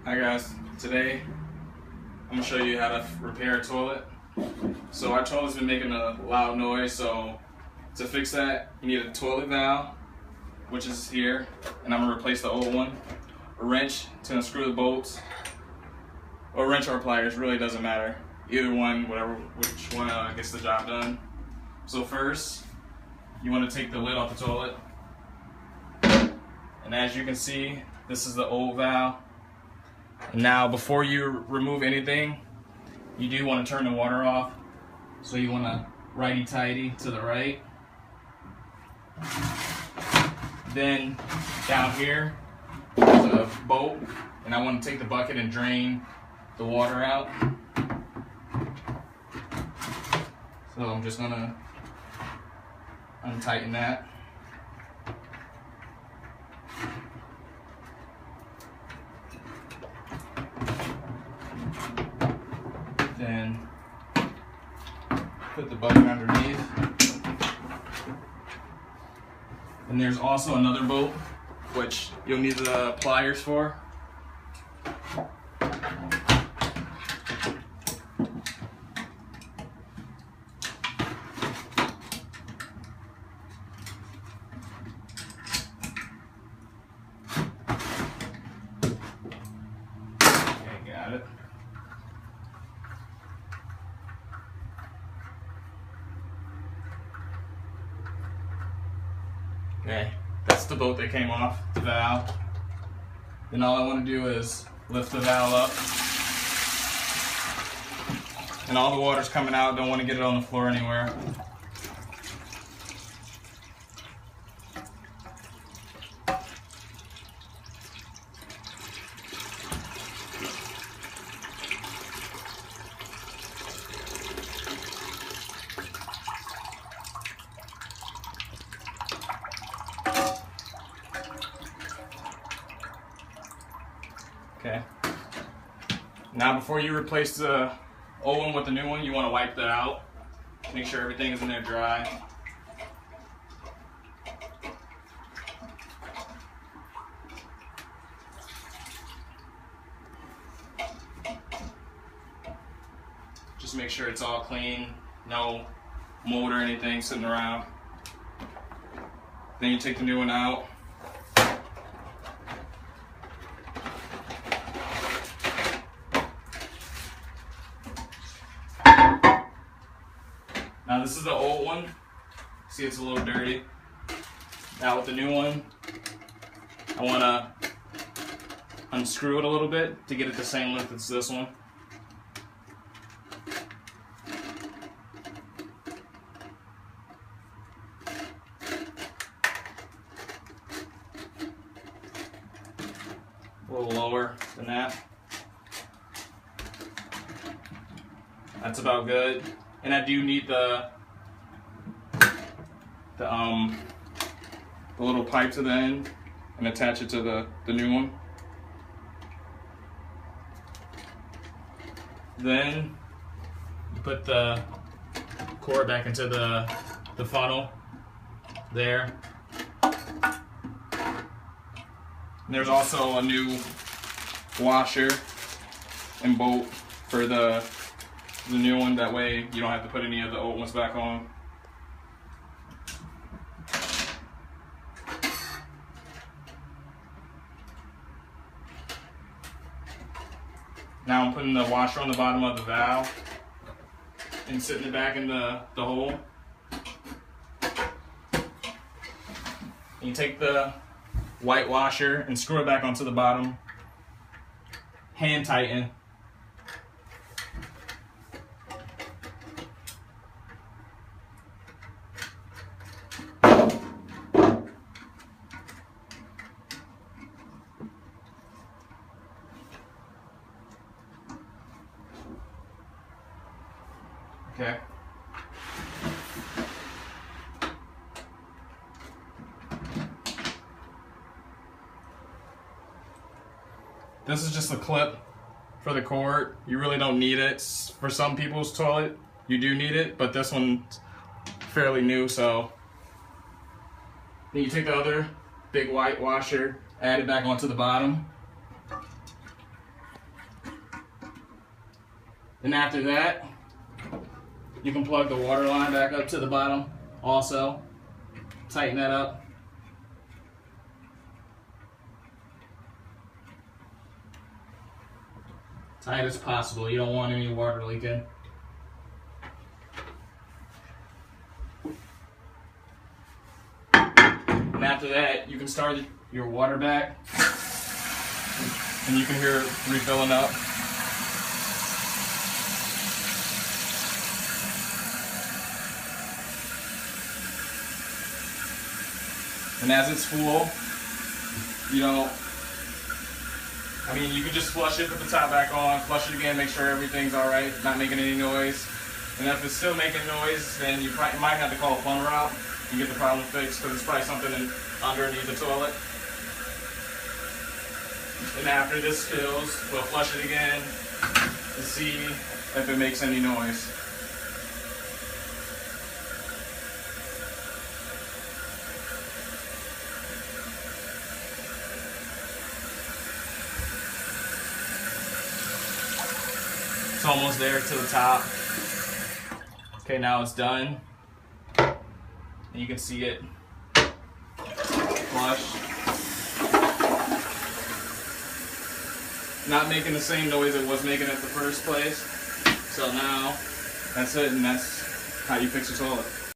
Hi guys, today I'm going to show you how to repair a toilet. So our toilet's been making a loud noise, so to fix that you need a toilet valve, which is here, and I'm going to replace the old one. A wrench to unscrew the bolts, or wrench or pliers, really doesn't matter. Either one, which one gets the job done. So first, you want to take the lid off the toilet. And as you can see, this is the old valve. Now, before you remove anything, you do want to turn the water off. So you want to righty-tighty to the right. Then down here, there's a bolt, and I want to take the bucket and drain the water out. So I'm just gonna untighten that. Then put the bucket underneath. And there's also another bolt, which you'll need the pliers for. Okay, got it. Okay, that's the bolt that came off the valve. Then all I want to do is lift the valve up. And all the water's coming out, don't want to get it on the floor anywhere. Okay. Now before you replace the old one with the new one, you want to wipe that out. Make sure everything is in there dry. Just make sure it's all clean, no mold or anything sitting around. Then you take the new one out. Now this is the old one. See, it's a little dirty. Now with the new one, I want to unscrew it a little bit to get it the same length as this one. A little lower than that. That's about good. And I do need the little pipe to the end and attach it to the new one. Then you put the cord back into the funnel there. And there's also a new washer and bolt for the new one, that way you don't have to put any of the old ones back on. Now I'm putting the washer on the bottom of the valve and sitting it back in the hole. And you take the white washer and screw it back onto the bottom. Hand tighten. Okay. This is just a clip for the cord. You really don't need it. For some people's toilet, you do need it, but this one's fairly new, so. Then you take the other big white washer, add it back onto the bottom. Then after that, you can plug the water line back up to the bottom also. Tighten that up. Tight as possible. You don't want any water leaking. And after that, you can start your water back. And you can hear it refilling up. And as it's full, you can just flush it, put the top back on, flush it again, make sure everything's all right, not making any noise. And if it's still making noise, then you might have to call a plumber out and get the problem fixed, because it's probably something underneath the toilet. And after this fills, we'll flush it again to see if it makes any noise. It's almost there to the top. Okay, now it's done. And you can see it flush. Not making the same noise it was making at the first place. So now, that's it, and that's how you fix your toilet.